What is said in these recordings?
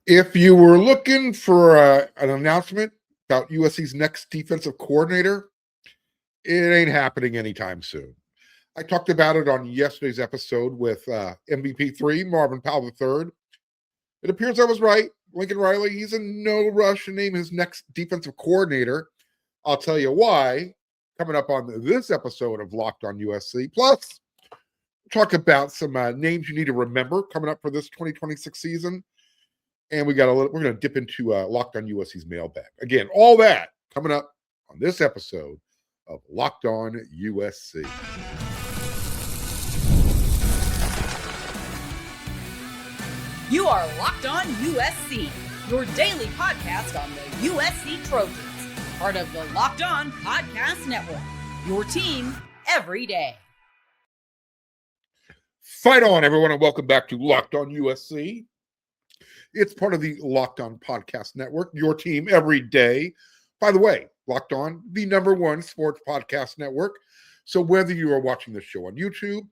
If you were looking for an announcement about USC's next defensive coordinator, it ain't happening anytime soon. I talked about it on yesterday's episode with MVP3, Marvin Powell III. It appears I was right. Lincoln Riley, he's in no rush to name his next defensive coordinator. I'll tell you why coming up on this episode of Locked on USC. Plus, talk about some names you need to remember coming up for this 2026 season. And we're going to dip into Locked on USC's mailbag. Again, all that coming up on this episode of Locked on USC. You are Locked on USC, your daily podcast on the USC Trojans, part of the Locked On Podcast Network, your team every day. Fight on, everyone, and welcome back to Locked on USC. It's part of the Locked On Podcast Network, your team every day. By the way, Locked On, the #1 sports podcast network. So whether you are watching this show on YouTube,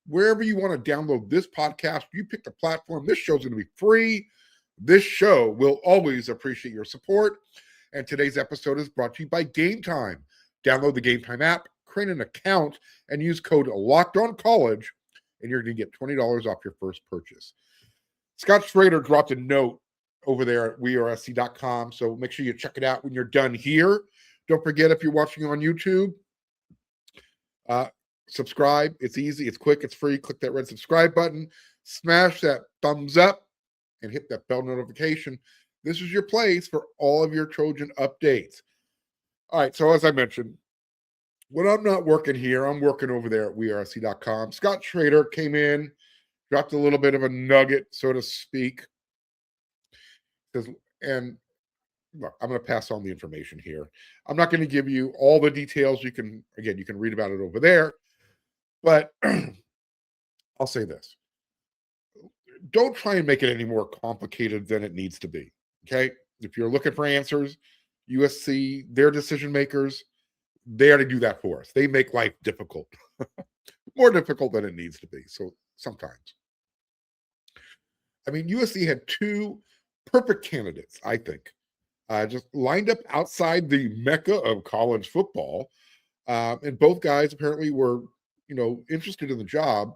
wherever you want to download this podcast, you pick the platform. This show's going to be free. This show will always appreciate your support. And today's episode is brought to you by Game Time. Download the Game Time app, create an account, and use code LOCKEDONCollege, and you're going to get $20 off your first purchase. Scott Schrader dropped a note over there at wearesc.com, so make sure you check it out when you're done here. Don't forget, if you're watching on YouTube, subscribe. It's easy, it's quick, it's free. Click that red subscribe button, smash that thumbs up, and hit that bell notification. This is your place for all of your Trojan updates. All right, so as I mentioned, when I'm not working here, I'm working over there at wearesc.com. Scott Schrader came in, dropped a little bit of a nugget, so to speak. And look, I'm going to pass on the information here. I'm not going to give you all the details. You can read about it over there. But I'll say this. Don't try and make it any more complicated than it needs to be, okay? If you're looking for answers, USC, their decision makers, they ought to do that for us. They make life difficult, more difficult than it needs to be. So sometimes. I mean, USC had two perfect candidates, I think, just lined up outside the mecca of college football. And both guys apparently were, interested in the job,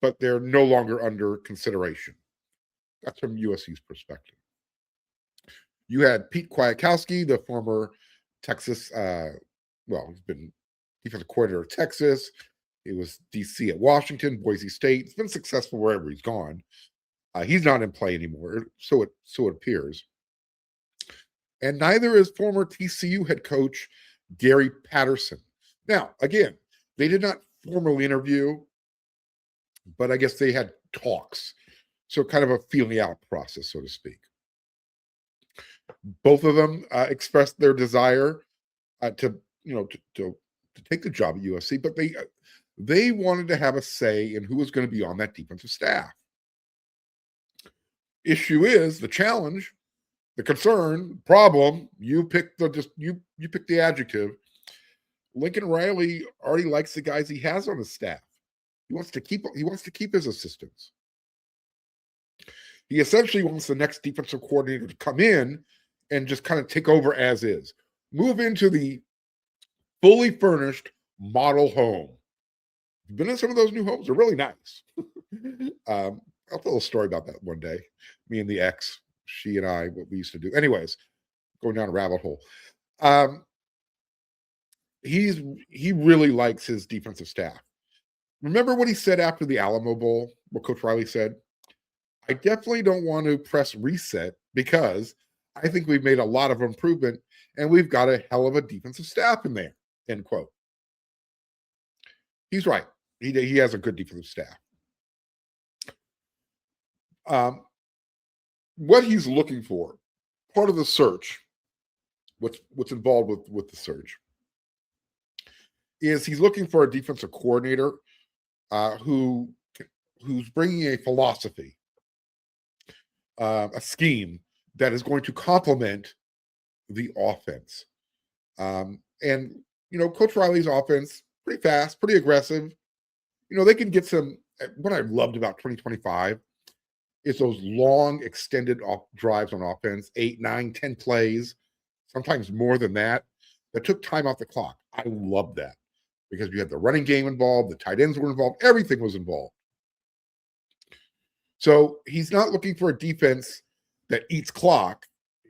but they're no longer under consideration. That's from USC's perspective. You had Pete Kwiatkowski, the former Texas, he's been defensive coordinator of Texas. He was DC at Washington, Boise State. He's been successful wherever he's gone. He's not in play anymore, so it appears. And neither is former TCU head coach Gary Patterson. Now, again, they did not formally interview, but I guess they had talks. So kind of a feeling out process, so to speak. Both of them expressed their desire to take the job at USC, but they wanted to have a say in who was going to be on that defensive staff. Issue is the challenge, the concern, problem. You pick you pick the adjective. Lincoln Riley already likes the guys he has on his staff. He wants to keep his assistants. He essentially wants the next defensive coordinator to come in and just kind of take over as is. Move into the fully furnished model home. You've been in some of those new homes. They're really nice. I'll tell a story about that one day. Me and the ex, she and I, what we used to do. Anyways, going down a rabbit hole. He really likes his defensive staff. Remember what he said after the Alamo Bowl, what Coach Riley said? I definitely don't want to press reset because I think we've made a lot of improvement and we've got a hell of a defensive staff in there, end quote. He's right. He has a good defensive staff. What he's looking for, part of the search, what's involved with the search, is he's looking for a defensive coordinator who's bringing a philosophy, a scheme that is going to complement the offense. And Coach Riley's offense, pretty fast, pretty aggressive. They can get some. What I loved about 2025 It's those long, extended drives on offense, 8, 9, 10 plays, sometimes more than that took time off the clock. I love that because you had the running game involved, the tight ends were involved, everything was involved. So he's not looking for a defense that eats clock.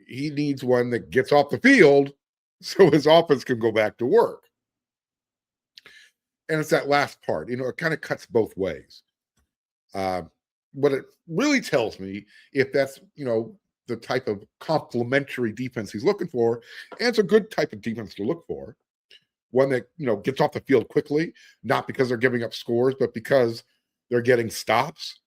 He needs one that gets off the field so his offense can go back to work. And it's that last part, it kind of cuts both ways. What it really tells me, if that's, the type of complementary defense he's looking for, and it's a good type of defense to look for, one that, gets off the field quickly, not because they're giving up scores, but because they're getting stops.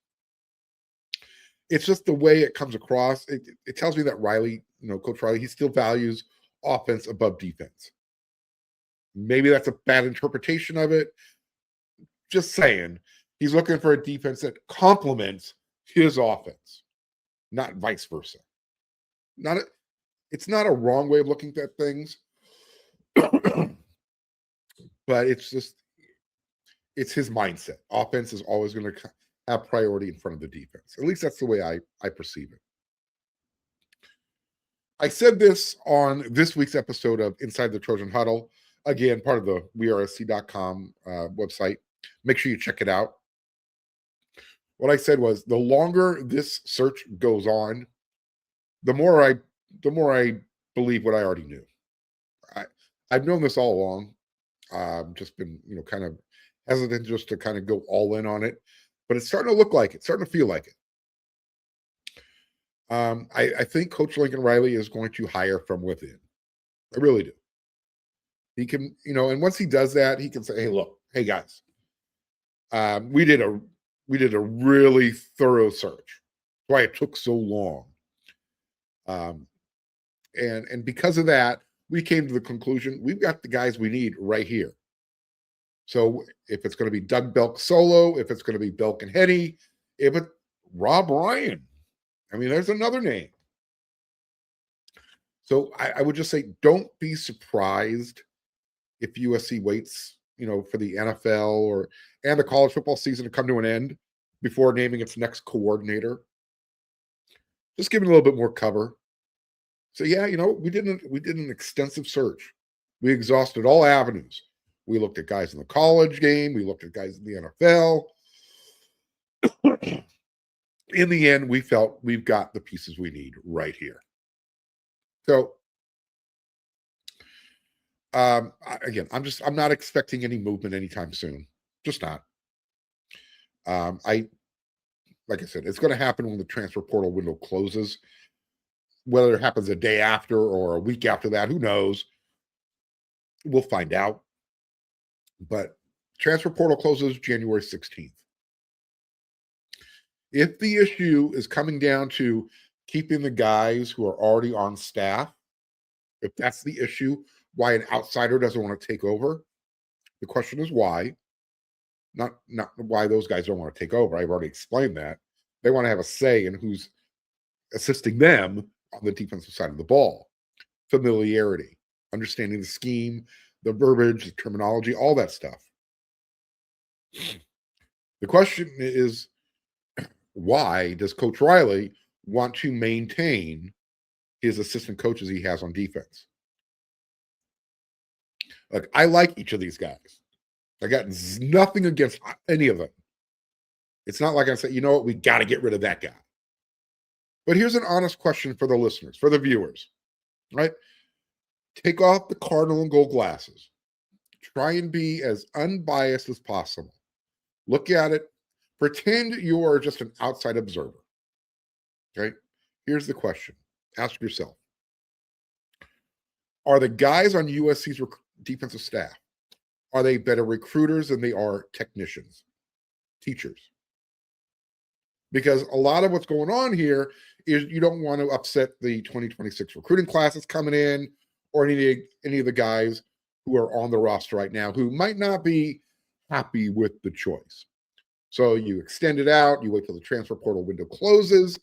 It's just the way it comes across. It tells me that Riley, Coach Riley, he still values offense above defense. Maybe that's a bad interpretation of it. Just saying, he's looking for a defense that complements his offense, not vice versa. It's not a wrong way of looking at things, but it's his mindset. Offense is always going to have priority in front of the defense. At least that's the way I perceive it. I said this on this week's episode of Inside the Trojan Huddle. Again, part of the wearesc.com website. Make sure you check it out. What I said was, the longer this search goes on, the more I believe what I already knew. I've known this all along. Just been, kind of hesitant just to kind of go all in on it, but it's starting to look like it, starting to feel like it. I think Coach Lincoln Riley is going to hire from within. I really do. He can, and once he does that, he can say, hey guys, we did a really thorough search. That's why it took so long. And because of that, we came to the conclusion we've got the guys we need right here. So if it's going to be Doug Belk solo, if it's going to be Belk and Hetty, if it's Rob Ryan, there's another name. So I would just say, don't be surprised if USC waits, for the NFL and the college football season to come to an end before naming its next coordinator. Just give it a little bit more cover. So yeah, we did an extensive search. We exhausted all avenues. We looked at guys in the college game. We looked at guys in the NFL. In the end, we felt we've got the pieces we need right here. So, again, I'm not expecting any movement anytime soon. Just not. Like I said, it's going to happen when the transfer portal window closes. Whether it happens a day after or a week after that, who knows? We'll find out. But transfer portal closes January 16th. If the issue is coming down to keeping the guys who are already on staff, if that's the issue, why an outsider doesn't want to take over, the question is why. Not why those guys don't want to take over. I've already explained that. They want to have a say in who's assisting them on the defensive side of the ball. Familiarity, understanding the scheme, the verbiage, the terminology, all that stuff. The question is, why does Coach Riley want to maintain his assistant coaches he has on defense? Like, I like each of these guys. I got nothing against any of them. It's not like I say, you know what, we got to get rid of that guy. But here's an honest question for the listeners, for the viewers, right? Take off the cardinal and gold glasses. Try and be as unbiased as possible. Look at it. Pretend you are just an outside observer. Okay? Here's the question. Ask yourself. Are the guys on USC's defensive staff, are they better recruiters than they are technicians, teachers? Because a lot of what's going on here is you don't want to upset the 2026 recruiting classes coming in, or any of the guys who are on the roster right now who might not be happy with the choice. So you extend it out, you wait till the transfer portal window closes,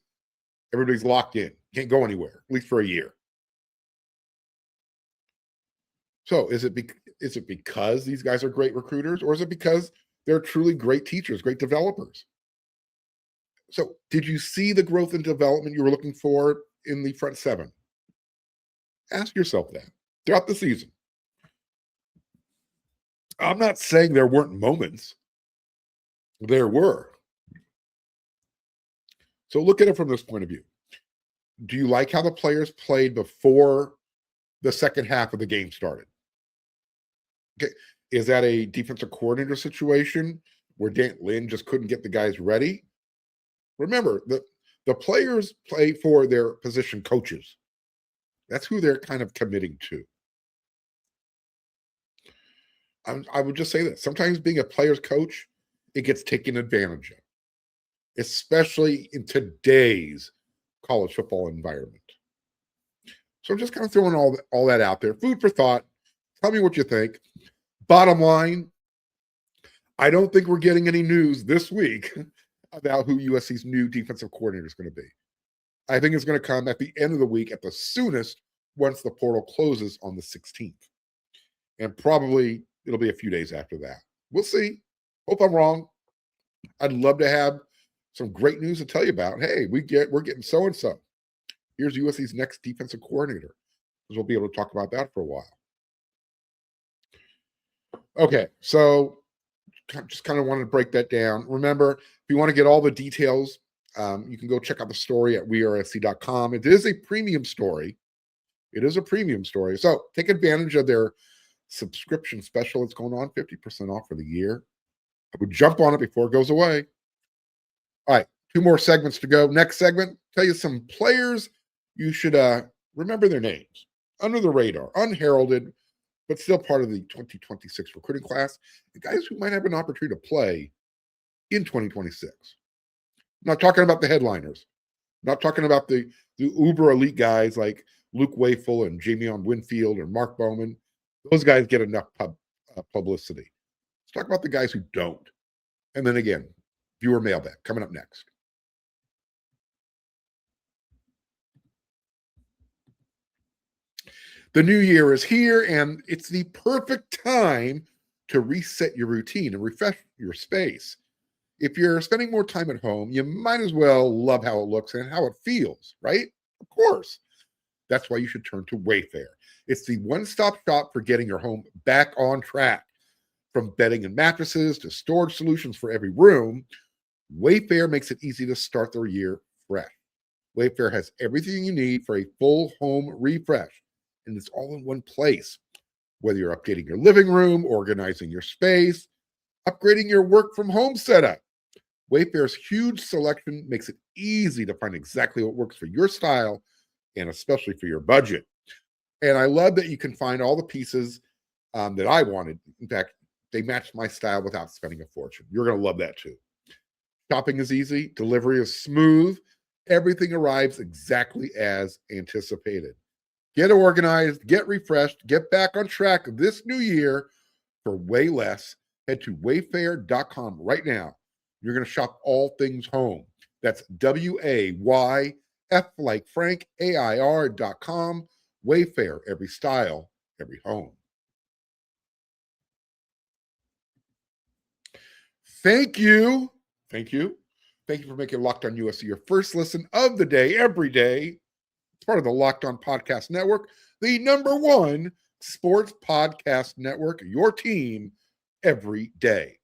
everybody's locked in, can't go anywhere, at least for a year. So is it because these guys are great recruiters, or is it because they're truly great teachers, great developers? So, did you see the growth and development you were looking for in the front seven? Ask yourself that throughout the season. I'm not saying there weren't moments. There were. So look at it from this point of view. Do you like how the players played before the second half of the game started? Okay. Is that a defensive coordinator situation where Lynn just couldn't get the guys ready? Remember, the players play for their position coaches. That's who they're kind of committing to. I would just say that sometimes being a player's coach, it gets taken advantage of, especially in today's college football environment. So I'm just kind of throwing all that out there. Food for thought. Tell me what you think. Bottom line, I don't think we're getting any news this week about who USC's new defensive coordinator is going to be. I think it's going to come at the end of the week at the soonest once the portal closes on the 16th. And probably it'll be a few days after that. We'll see. Hope I'm wrong. I'd love to have some great news to tell you about. Hey, we're getting so-and-so. Here's USC's next defensive coordinator. Because we'll be able to talk about that for a while. Okay, so just kind of wanted to break that down. Remember, if you want to get all the details, you can go check out the story at wearesc.com. It is a premium story. So take advantage of their subscription special. It's going on 50% off for the year. I would jump on it before it goes away. All right, 2 more segments to go. Next segment, tell you some players you should remember their names. Under the radar, unheralded, but still part of the 2026 recruiting class. The guys who might have an opportunity to play in 2026. I'm not talking about the headliners. I'm not talking about the uber elite guys like Luke Wayful and Jamion Winfield or Mark Bowman. Those guys get enough publicity. Let's talk about the guys who don't. And then again, viewer mailbag coming up next. The new year is here, and it's the perfect time to reset your routine and refresh your space. If you're spending more time at home, you might as well love how it looks and how it feels, right? Of course. That's why you should turn to Wayfair. It's the one-stop shop for getting your home back on track. From bedding and mattresses to storage solutions for every room, Wayfair makes it easy to start their year fresh. Wayfair has everything you need for a full home refresh, and it's all in one place. Whether you're updating your living room, organizing your space, upgrading your work from home setup, Wayfair's huge selection makes it easy to find exactly what works for your style and especially for your budget. And I love that you can find all the pieces that I wanted. In fact, they match my style without spending a fortune. You're going to love that too. Shopping is easy. Delivery is smooth. Everything arrives exactly as anticipated. Get organized, get refreshed, get back on track this new year for way less. Head to wayfair.com right now. You're going to shop all things home. That's WAYF like Frank, AIR.com. Wayfair, every style, every home. Thank you. Thank you for making Locked On USC your first listen of the day, every day. It's part of the Locked On Podcast Network, the #1 sports podcast network, your team every day.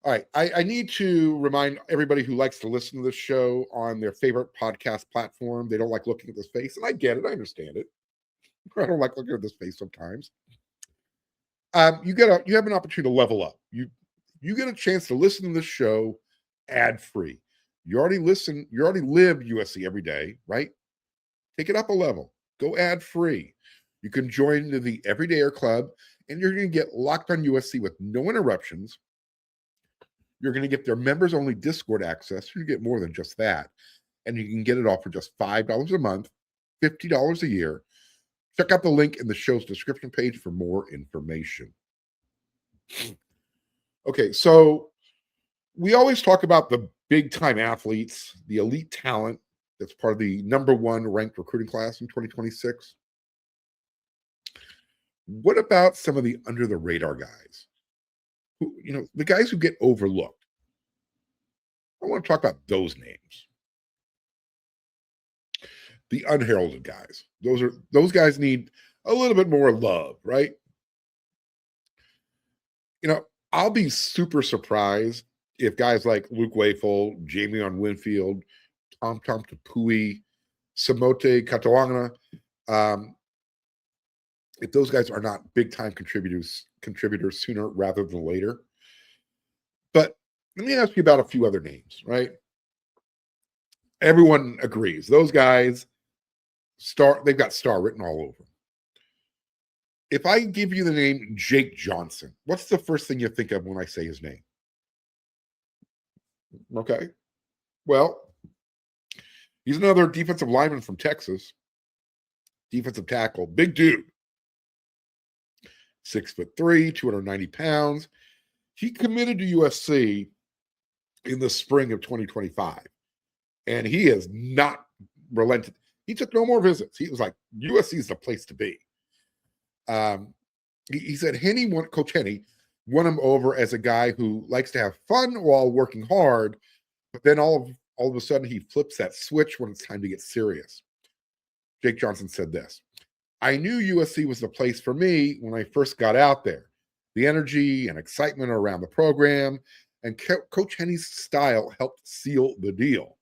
All right, I need to remind everybody who likes to listen to this show on their favorite podcast platform, they don't like looking at this face, and I get it, I understand it. I don't like looking at this face sometimes. You have an opportunity to level up. You get a chance to listen to this show ad-free. You already live USC every day, right? Take it up a level. Go ad-free. You can join the Everydayer Club, and you're going to get Locked On USC with no interruptions. You're going to get their members-only Discord access. You get more than just that. And you can get it all for just $5 a month, $50 a year. Check out the link in the show's description page for more information. Okay, so we always talk about the big-time athletes, the elite talent that's part of the #1 ranked recruiting class in 2026. What about some of the under-the-radar guys? The guys who get overlooked. I want to talk about those names. The unheralded guys. Those guys need a little bit more love, right? I'll be super surprised if guys like Luke Wayful, Jamie Winfield, Tom Tapui, Samote Katoangana, if those guys are not big time contributors sooner rather than later. But let me ask you about a few other names, right? Everyone agrees. Those guys, they've got star written all over them. If I give you the name Jake Johnson, what's the first thing you think of when I say his name? Okay. Well, he's another defensive lineman from Texas. Defensive tackle. Big dude. 6'3", 290 pounds. He committed to USC in the spring of 2025. And he has not relented. He took no more visits. He was like, USC is the place to be. He said Coach Henny won him over as a guy who likes to have fun while working hard, but then all of a sudden he flips that switch when it's time to get serious. Jake Johnson said this: I knew USC was the place for me when I first got out there. The energy and excitement around the program and Coach Henny's style helped seal the deal,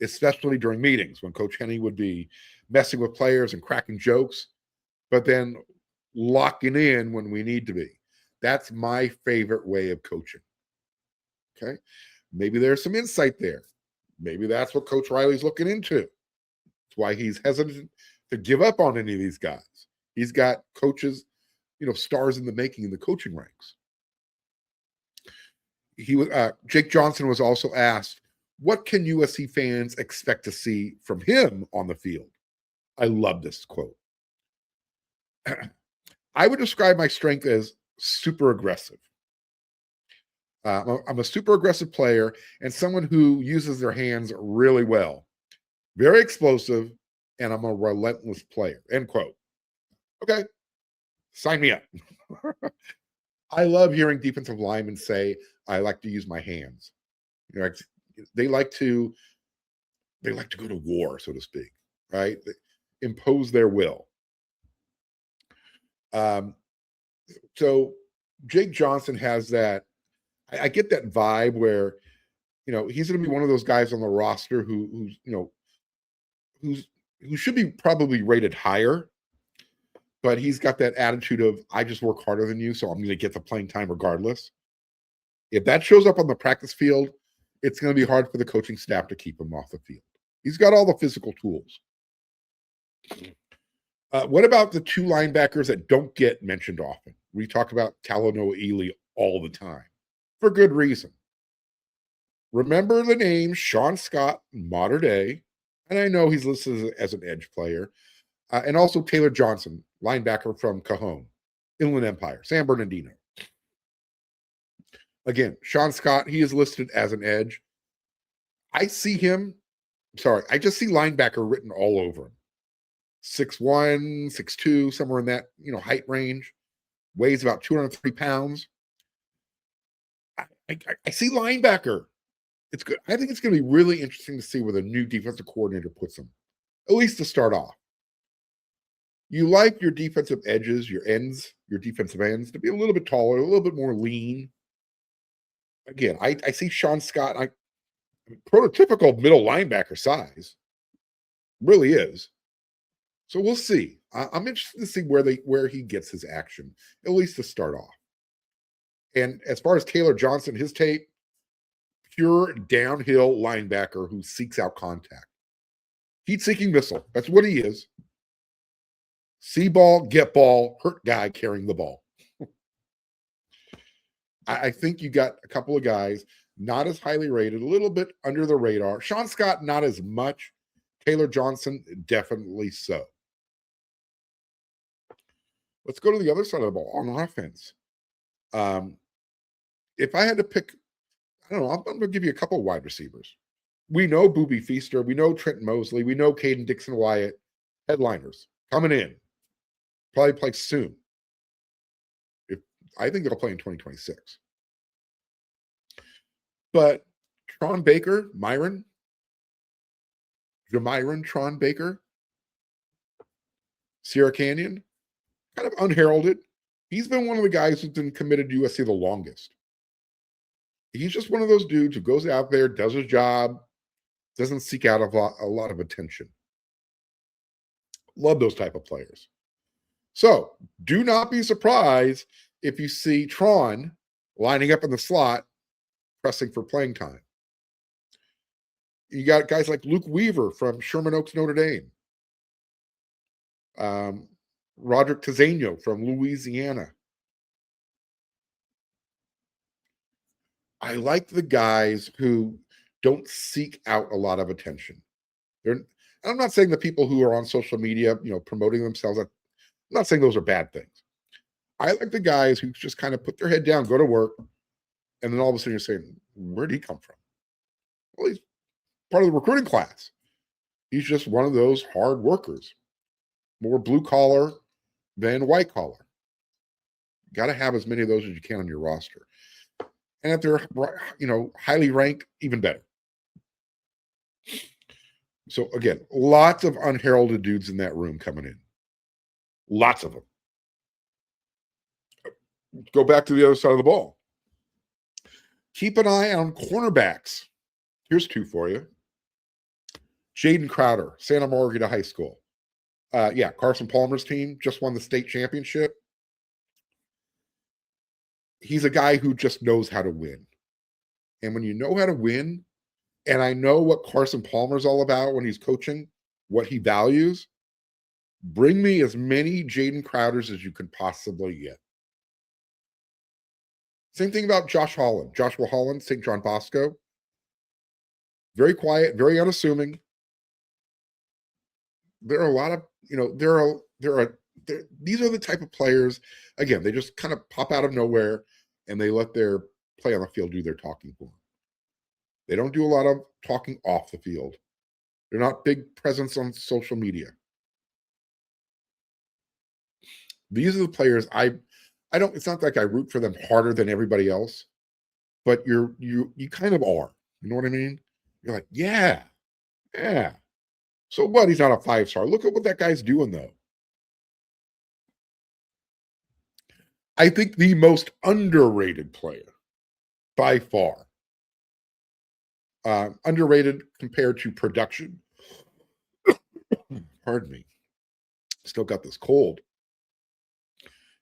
especially during meetings when Coach Henny would be messing with players and cracking jokes, but then locking in when we need to be. That's my favorite way of coaching. Okay. Maybe there's some insight there. Maybe that's what Coach Riley's looking into. That's why he's hesitant to give up on any of these guys. He's got coaches, stars in the making in the coaching ranks. Jake Johnson was also asked, what can USC fans expect to see from him on the field? I love this quote. I would describe my strength as super aggressive. I'm a super aggressive player and someone who uses their hands really well. Very explosive, and I'm a relentless player. End quote. Okay, sign me up. I love hearing defensive linemen say, I like to use my hands. They like to go to war, so to speak, right? They impose their will. So Jake Johnson has that. I get that vibe where, he's going to be one of those guys on the roster who should be probably rated higher, but he's got that attitude of, I just work harder than you, so I'm going to get the playing time regardless. If that shows up on the practice field, it's going to be hard for the coaching staff to keep him off the field. He's got all the physical tools. What about the two linebackers that don't get mentioned often? We talk about Talanoa Ely all the time, for good reason. Remember the name Sean Scott, modern day, and I know he's listed as an edge player, and also Taylor Johnson, linebacker from Cajon, Inland Empire, San Bernardino. Again, Sean Scott, he is listed as an edge. I just see linebacker written all over him. 6'1", 6'2", somewhere in that, height range. Weighs about 230 pounds. I see linebacker. It's good. I think it's going to be really interesting to see where the new defensive coordinator puts him, at least to start off. You like your defensive edges, your defensive ends to be a little bit taller, a little bit more lean. Again, I see Sean Scott, prototypical middle linebacker size. Really is. So we'll see. I'm interested to see where he gets his action, at least to start off. And as far as Taylor Johnson, his tape, pure downhill linebacker who seeks out contact. Heat-seeking missile. That's what he is. See ball, get ball, hurt guy carrying the ball. I think you got a couple of guys not as highly rated, a little bit under the radar. Sean Scott, not as much. Taylor Johnson, definitely so. Let's go to the other side of the ball on offense. If I had to pick, I don't know, I'm going to give you a couple of wide receivers. We know Boobie Feaster. We know Trenton Mosley. We know Caden Dixon-Wyatt. Headliners coming in. Probably play soon. I think they'll play in 2026. But Tron Baker, Jamiron Tron Baker, Sierra Canyon, kind of unheralded. He's been one of the guys who's been committed to USC the longest. He's just one of those dudes who goes out there, does his job, doesn't seek out a lot of attention. Love those type of players. So do not be surprised if you see Tron lining up in the slot, pressing for playing time. You got guys like Luke Weaver from Sherman Oaks, Notre Dame. Roderick Tizeno from Louisiana. I like the guys who don't seek out a lot of attention. I'm not saying the people who are on social media, promoting themselves. I'm not saying those are bad things. I like the guys who just kind of put their head down, go to work, and then all of a sudden you're saying, where'd he come from? Well, he's part of the recruiting class. He's just one of those hard workers, more blue collar than white collar. You got to have as many of those as you can on your roster. And if they're, highly ranked, even better. So again, lots of unheralded dudes in that room coming in. Lots of them. Go back to the other side of the ball. Keep an eye on cornerbacks. Here's two for you. Jaden Crowder, Santa Margarita High School. Carson Palmer's team just won the state championship. He's a guy who just knows how to win. And when you know how to win, and I know what Carson Palmer's all about when he's coaching, what he values, bring me as many Jaden Crowders as you can possibly get. Same thing about Joshua Holland, St. John Bosco. Very quiet, very unassuming. There are a lot of, these are the type of players, again, they just kind of pop out of nowhere and they let their play on the field do their talking for them. They don't do a lot of talking off the field. They're not big presence on social media. These are the players it's not like I root for them harder than everybody else, but you kind of are. You know what I mean? You're like, yeah. So what? He's not a 5-star. Look at what that guy's doing, though. I think the most underrated player by far, underrated compared to production. Pardon me. Still got this cold.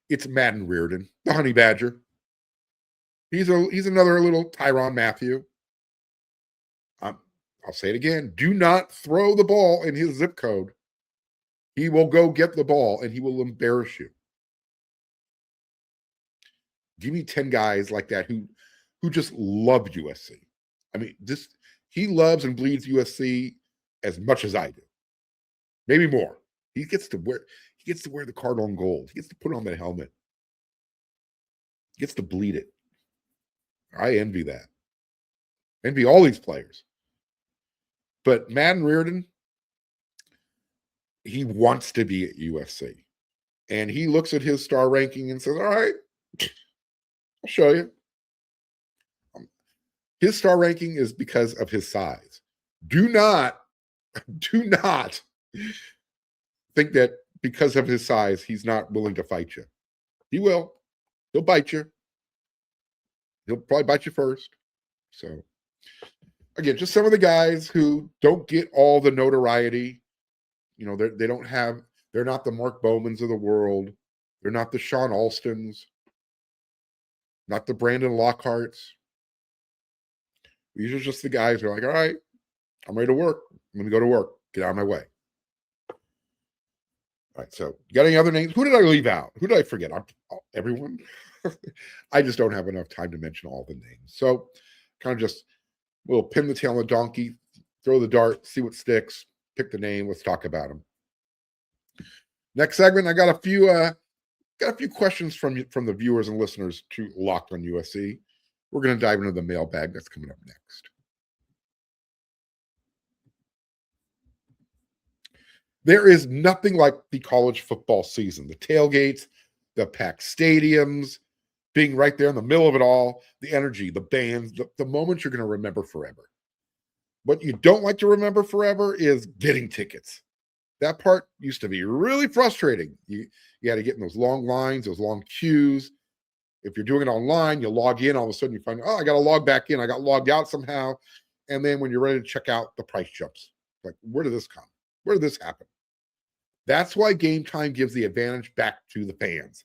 It's Madden Reardon, the Honey Badger. He's another little Tyrann Mathieu. I'll say it again. Do not throw the ball in his zip code. He will go get the ball and he will embarrass you. Give me 10 guys like that who just love USC. I mean, he loves and bleeds USC as much as I do. Maybe more. He gets to wear the cardinal and gold. He gets to put on the helmet. He gets to bleed it. I envy that. Envy all these players. But Madden Reardon, he wants to be at USC. And he looks at his star ranking and says, all right, I'll show you. His star ranking is because of his size. Do not think that because of his size, he's not willing to fight you. He will. He'll bite you. He'll probably bite you first. So, again, just some of the guys who don't get all the notoriety. They're not the Mark Bowmans of the world. They're not the Sean Alstons. Not the Brandon Lockharts. These are just the guys who are like, all right, I'm ready to work. I'm going to go to work. Get out of my way. All right, so you got any other names? Who did I leave out? Who did I forget? Everyone? I just don't have enough time to mention all the names. So kind of just, we'll pin the tail on the donkey, throw the dart, see what sticks, pick the name. Let's talk about them. Next segment, I got a few questions from the viewers and listeners to Locked on USC. We're going to dive into the mailbag. That's coming up next. There is nothing like the college football season. The tailgates, the packed stadiums, being right there in the middle of it all, the energy, the bands, the moments you're going to remember forever. What you don't like to remember forever is getting tickets. That part used to be really frustrating. You had to get in those long lines, those long queues. If you're doing it online, you log in, all of a sudden you find, oh, I got to log back in. I got logged out somehow. And then when you're ready to check out, the price jumps. Like, where did this come? Where did this happen? That's why Game Time gives the advantage back to the fans.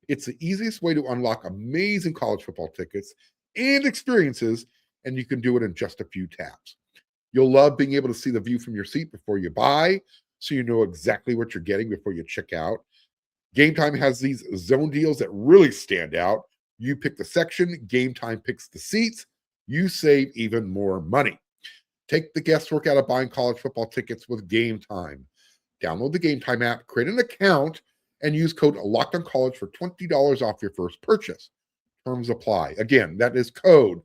It's the easiest way to unlock amazing college football tickets and experiences, and you can do it in just a few taps. You'll love being able to see the view from your seat before you buy, so you know exactly what you're getting before you check out. Game Time has these zone deals that really stand out. You pick the section, Game Time picks the seats. You save even more money. Take the guesswork out of buying college football tickets with Game Time. Download the Game Time app, create an account, and use code LOCKEDONCollege for $20 off your first purchase. Terms apply. Again, that is code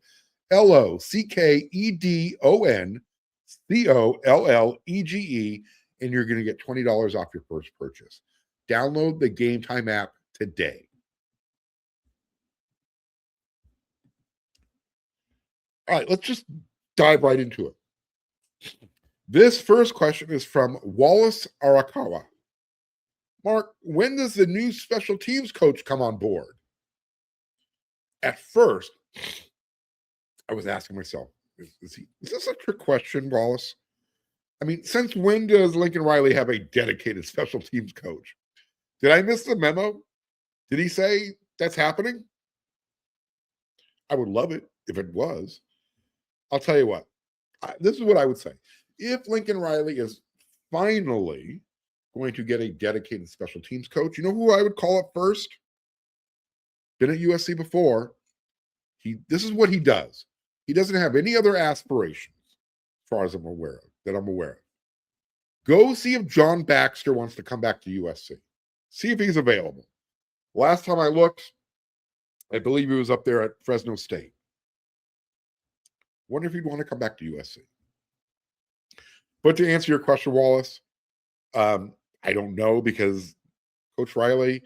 LOCKEDONCOLLEGE, and you're going to get $20 off your first purchase. Download the Game Time app today. All right, let's just dive right into it. This first question is from Wallace Arakawa. Mark, when does the new special teams coach come on board? At first, I was asking myself, is this a trick question, Wallace? I mean, since when does Lincoln Riley have a dedicated special teams coach? Did I miss the memo? Did he say that's happening? I would love it if it was. I'll tell you what, this is what I would say. If Lincoln Riley is finally going to get a dedicated special teams coach, you know who I would call up first? Been at USC before. This is what he does. He doesn't have any other aspirations, as far as I'm aware of. Go see if John Baxter wants to come back to USC. See if he's available. Last time I looked, I believe he was up there at Fresno State. Wonder if he'd want to come back to USC. But to answer your question, Wallace, I don't know, because Coach Riley,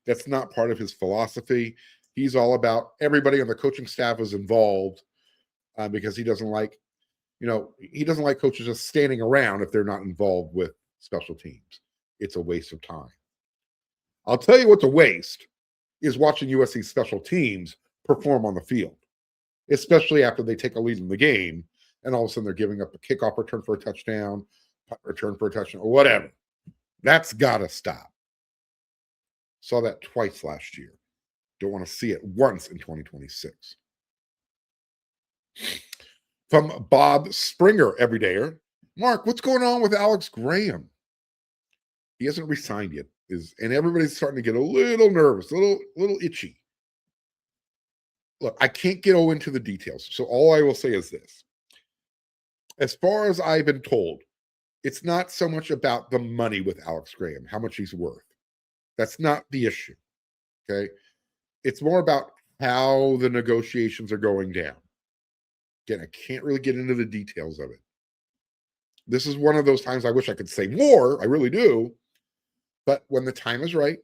that's not part of his philosophy. He's all about everybody on the coaching staff is involved, because he doesn't like coaches just standing around if they're not involved with special teams. It's a waste of time. I'll tell you what's a waste is watching USC special teams perform on the field, especially after they take a lead in the game and all of a sudden they're giving up a kickoff return for a touchdown, punt return for a touchdown, or whatever. That's got to stop. Saw that twice last year. Don't want to see it once in 2026. From Bob Springer, everydayer. Mark, what's going on with Alex Graham? He hasn't resigned yet, and everybody's starting to get a little nervous, a little itchy. Look, I can't get into the details, so all I will say is this. As far as I've been told, it's not so much about the money with Alex Graham, how much he's worth. That's not the issue, okay? It's more about how the negotiations are going down. Again, I can't really get into the details of it. This is one of those times I wish I could say more. I really do. But when the time is right,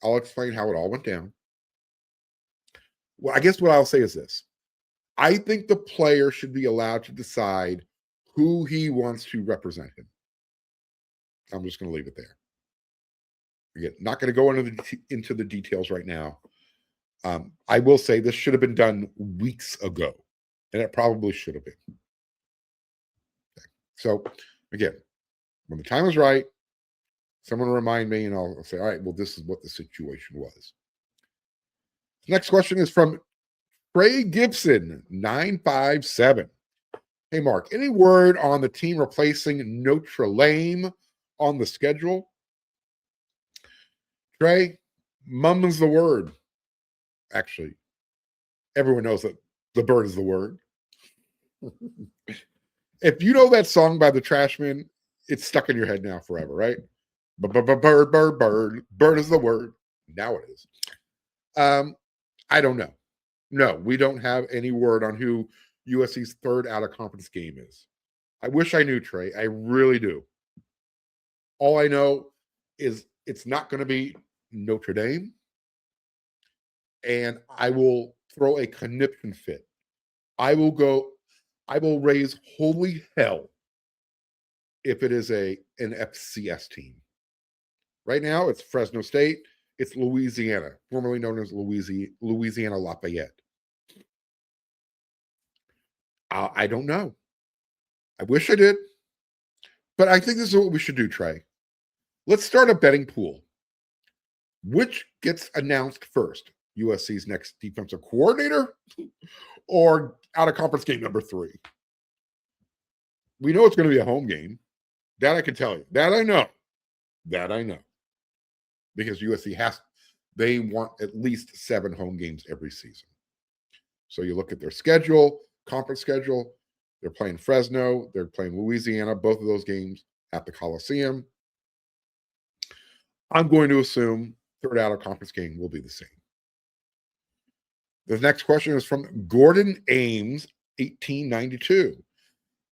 I'll explain how it all went down. Well, I guess what I'll say is this. I think the player should be allowed to decide who he wants to represent him. I'm just going to leave it there. Again, not going to go into the details right now. I will say this should have been done weeks ago, and it probably should have been. Okay. So, again, when the time is right, someone will remind me, and I'll say, all right, well, this is what the situation was. Next question is from Trey Gibson, 957. Hey, Mark, any word on the team replacing Notre Dame on the schedule? Trey, mum's the word. Actually, everyone knows that the bird is the word. If you know that song by the Trashmen, it's stuck in your head now forever, right? Bird is the word. Now it is. I don't know. No, we don't have any word on who USC's third out-of-conference game is. I wish I knew, Trey. I really do. All I know is it's not going to be Notre Dame, and I will throw a conniption fit. I will go. I will raise holy hell if it is an FCS team. Right now, it's Fresno State. It's Louisiana, formerly known as Louisiana Lafayette. I don't know. I wish I did. But I think this is what we should do, Trey. Let's start a betting pool. Which gets announced first? USC's next defensive coordinator or out of conference game number 3? We know it's going to be a home game. That I can tell you. That I know. Because USC they want at least 7 home games every season. So you look at their schedule, conference schedule. They're playing Fresno. They're playing Louisiana, both of those games at the Coliseum. I'm going to assume third out of conference game will be the same. The next question is from Gordon Ames, 1892.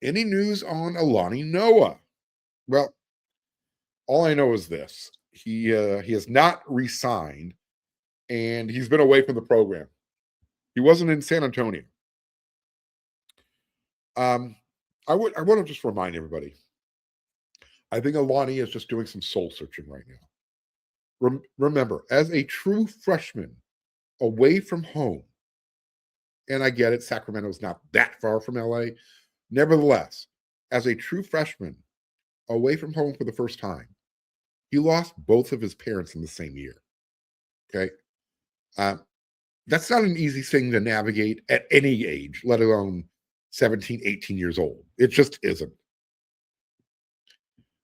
Any news on Alani Noah? Well, all I know is this. He has not re-signed, and he's been away from the program. He wasn't in San Antonio. I want to just remind everybody. I think Alani is just doing some soul searching right now. Remember, as a true freshman away from home, and I get it, Sacramento's not that far from LA. Nevertheless, as a true freshman away from home for the first time, he lost both of his parents in the same year. Okay. That's not an easy thing to navigate at any age, let alone 17, 18 years old. It just isn't.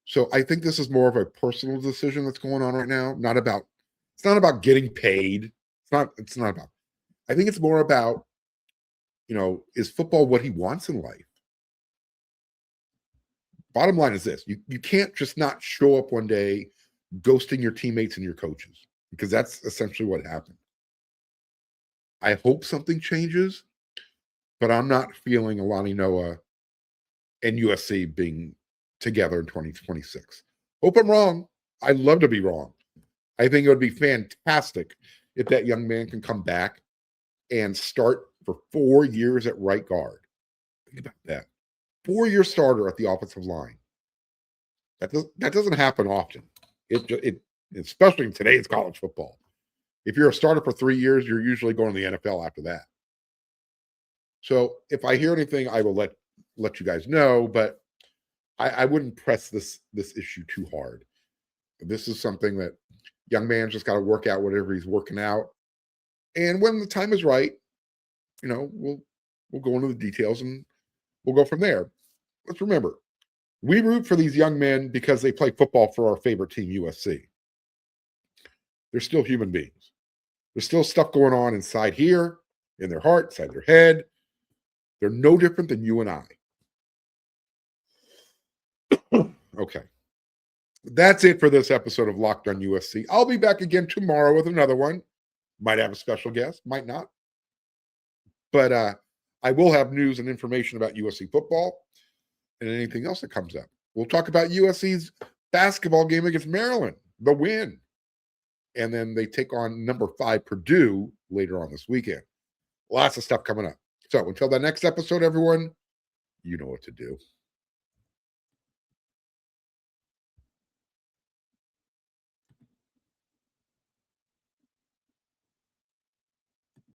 So I think this is more of a personal decision that's going on right now. It's not about getting paid. It's not about, I think it's more about, is football what he wants in life? Bottom line is this. You can't just not show up one day ghosting your teammates and your coaches, because that's essentially what happened. I hope something changes, but I'm not feeling Alani Noah and USC being together in 2026. Hope I'm wrong. I'd love to be wrong. I think it would be fantastic if that young man can come back and start for 4 years at right guard. Think about that. 4-year starter at the offensive line. That doesn't happen often. It especially in today's college football. If you're a starter for 3 years, you're usually going to the NFL after that. So if I hear anything, I will let you guys know, but I wouldn't press this issue too hard. This is something that young man's just got to work out whatever he's working out. And when the time is right, we'll go into the details and we'll go from there. Let's remember, we root for these young men because they play football for our favorite team, USC. They're still human beings. There's still stuff going on inside here, in their heart, inside their head. They're no different than you and I. Okay. That's it for this episode of Locked on USC. I'll be back again tomorrow with another one. Might have a special guest, might not. But I will have news and information about USC football and anything else that comes up. We'll talk about USC's basketball game against Maryland, the win. And then they take on number 5 Purdue later on this weekend. Lots of stuff coming up. So until the next episode, everyone, you know what to do.